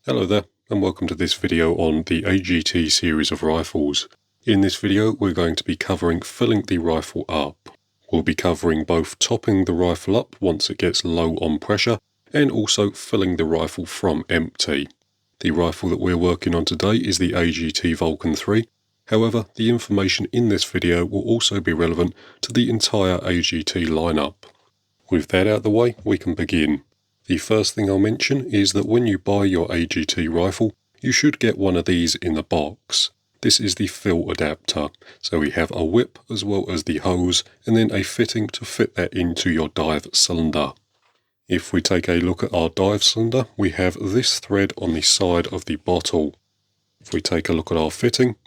Hello there, and welcome to this video on the AGT series of rifles. In this video we're going to be covering filling the rifle up. We'll be covering both topping the rifle up once it gets low on pressure, and also filling the rifle from empty. The rifle that we're working on today is the AGT Vulcan 3, however the information in this video will also be relevant to the entire AGT lineup. With that out of the way, we can begin. The first thing I'll mention is that when you buy your AGT rifle, you should get one of these in the box. This is the fill adapter, so we have a whip as well as the hose, and then a fitting to fit that into your dive cylinder. If we take a look at our dive cylinder, we have this thread on the side of the bottle. If we take a look at our fitting,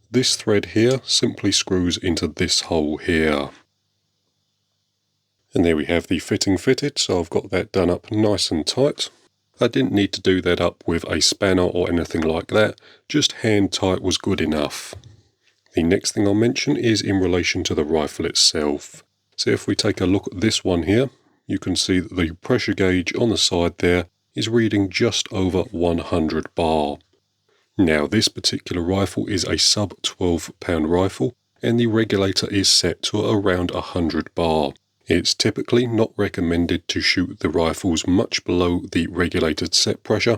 this thread here simply screws into this hole here. And there we have the fitting fitted, so I've got that done up nice and tight. I didn't need to do that up with a spanner or anything like that, just hand tight was good enough. The next thing I'll mention is in relation to the rifle itself. So if we take a look at this one here, you can see that the pressure gauge on the side there is reading just over 100 bar. Now this particular rifle is a sub 12 pound rifle, and the regulator is set to around 100 bar. It's typically not recommended to shoot the rifles much below the regulated set pressure,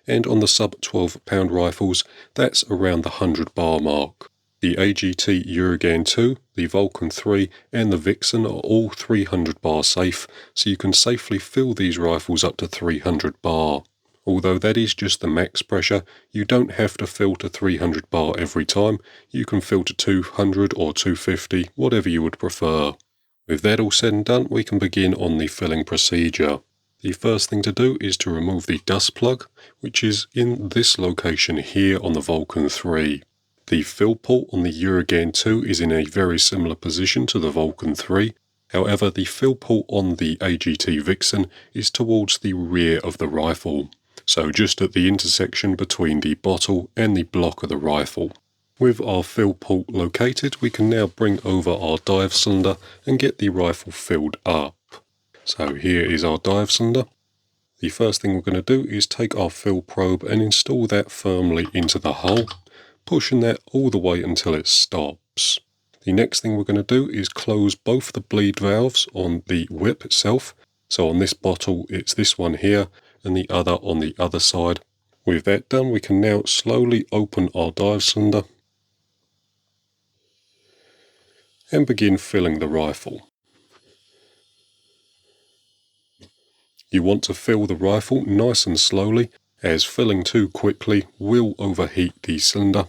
and on the sub 12 pound rifles that's around the 100 bar mark. The AGT Eurogan 2, the Vulcan 3 and the Vixen are all 300 bar safe, so you can safely fill these rifles up to 300 bar. Although that is just the max pressure, you don't have to fill to 300 bar every time, you can fill to 200 or 250, whatever you would prefer. With that all said and done, we can begin on the filling procedure. The first thing to do is to remove the dust plug, which is in this location here on the Vulcan 3. The fill port on the Eurogan 2 is in a very similar position to the Vulcan 3, however the fill port on the AGT Vixen is towards the rear of the rifle, so just at the intersection between the bottle and the block of the rifle. With our fill port located, we can now bring over our dive cylinder and get the rifle filled up. So here is our dive cylinder. The first thing we're going to do is take our fill probe and install that firmly into the hole, pushing that all the way until it stops. The next thing we're going to do is close both the bleed valves on the whip itself. So on this bottle it's this one here and the other on the other side. With that done, we can now slowly open our dive cylinder and begin filling the rifle. You want to fill the rifle nice and slowly, as filling too quickly will overheat the cylinder.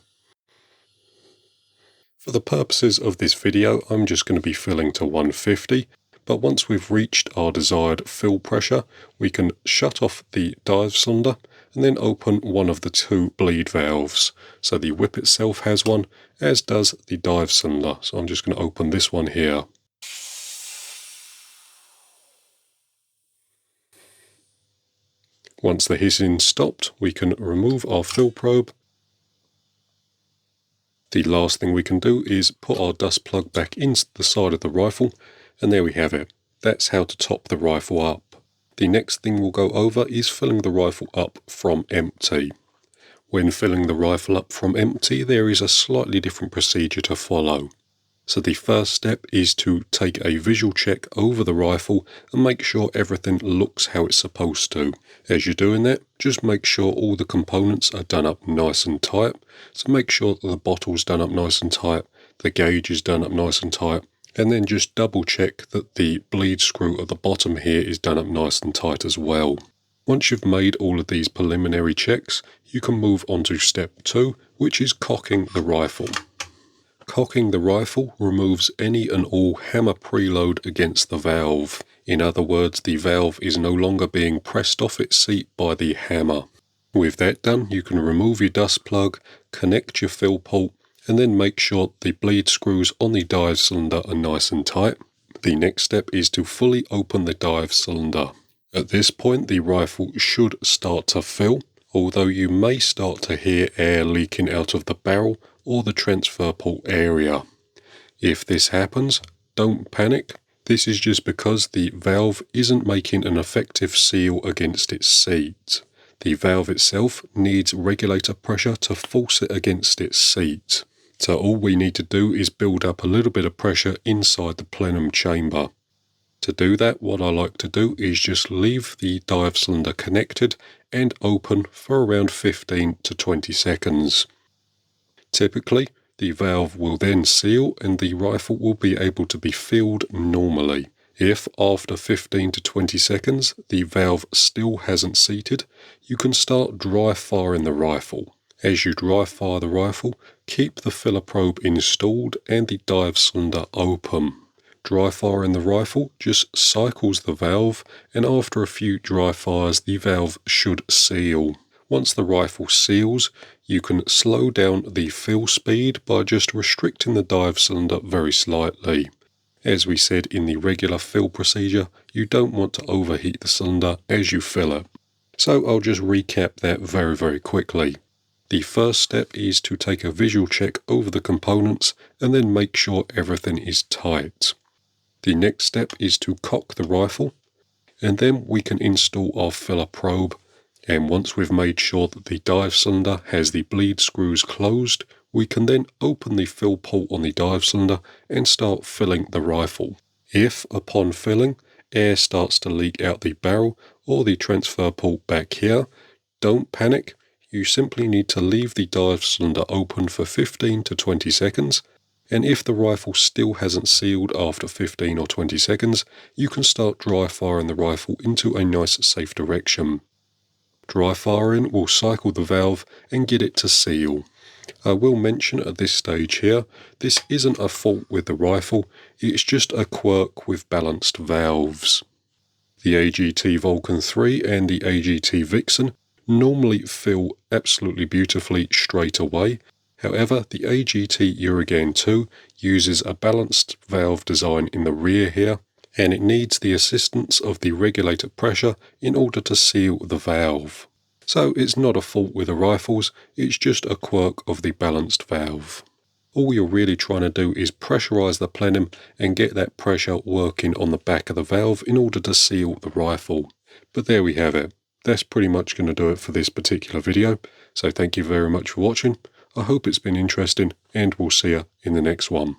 For the purposes of this video, I'm just going to be filling to 150, but once we've reached our desired fill pressure, we can shut off the dive cylinder and then open one of the two bleed valves. So the whip itself has one, as does the dive cylinder. So I'm just going to open this one here. Once the hissing stopped, we can remove our fill probe. The last thing we can do is put our dust plug back into the side of the rifle, and there we have it. That's how to top the rifle up. The next thing we'll go over is filling the rifle up from empty. When filling the rifle up from empty, there is a slightly different procedure to follow. So the first step is to take a visual check over the rifle and make sure everything looks how it's supposed to. As you're doing that, just make sure all the components are done up nice and tight. So make sure that the bottle's done up nice and tight, the gauge is done up nice and tight, and then just double check that the bleed screw at the bottom here is done up nice and tight as well. Once you've made all of these preliminary checks, you can move on to step 2, which is cocking the rifle. Cocking the rifle removes any and all hammer preload against the valve. In other words, the valve is no longer being pressed off its seat by the hammer. With that done, you can remove your dust plug, connect your fill port, and then make sure the bleed screws on the dive cylinder are nice and tight. The next step is to fully open the dive cylinder. At this point, the rifle should start to fill, although you may start to hear air leaking out of the barrel or the transfer port area. If this happens, don't panic. This is just because the valve isn't making an effective seal against its seat. The valve itself needs regulator pressure to force it against its seat. So all we need to do is build up a little bit of pressure inside the plenum chamber. To do that, what I like to do is just leave the dive cylinder connected and open for around 15 to 20 seconds. Typically, the valve will then seal and the rifle will be able to be filled normally. If after 15 to 20 seconds the valve still hasn't seated, you can start dry firing the rifle. As you dry fire the rifle, keep the filler probe installed and the dive cylinder open. Dry firing the rifle just cycles the valve, and after a few dry fires the valve should seal. Once the rifle seals, you can slow down the fill speed by just restricting the dive cylinder very slightly. As we said in the regular fill procedure, you don't want to overheat the cylinder as you fill it. So I'll just recap that very quickly. The first step is to take a visual check over the components and then make sure everything is tight. The next step is to cock the rifle, and then we can install our filler probe, and once we've made sure that the dive cylinder has the bleed screws closed, we can then open the fill port on the dive cylinder and start filling the rifle. If, upon filling, air starts to leak out the barrel or the transfer port back here, don't panic. You simply need to leave the dive cylinder open for 15 to 20 seconds, and if the rifle still hasn't sealed after 15 or 20 seconds, you can start dry firing the rifle into a nice safe direction. Dry firing will cycle the valve and get it to seal. I will mention at this stage here, this isn't a fault with the rifle, it's just a quirk with balanced valves. The AGT Vulcan 3 and the AGT Vixen normally fill absolutely beautifully straight away. However, the AGT Uragan 2 uses a balanced valve design in the rear here, and it needs the assistance of the regulator pressure in order to seal the valve. So it's not a fault with the rifles, it's just a quirk of the balanced valve. All you're really trying to do is pressurize the plenum and get that pressure working on the back of the valve in order to seal the rifle. But there we have it. That's pretty much going to do it for this particular video, so thank you very much for watching. I hope it's been interesting, and we'll see you in the next one.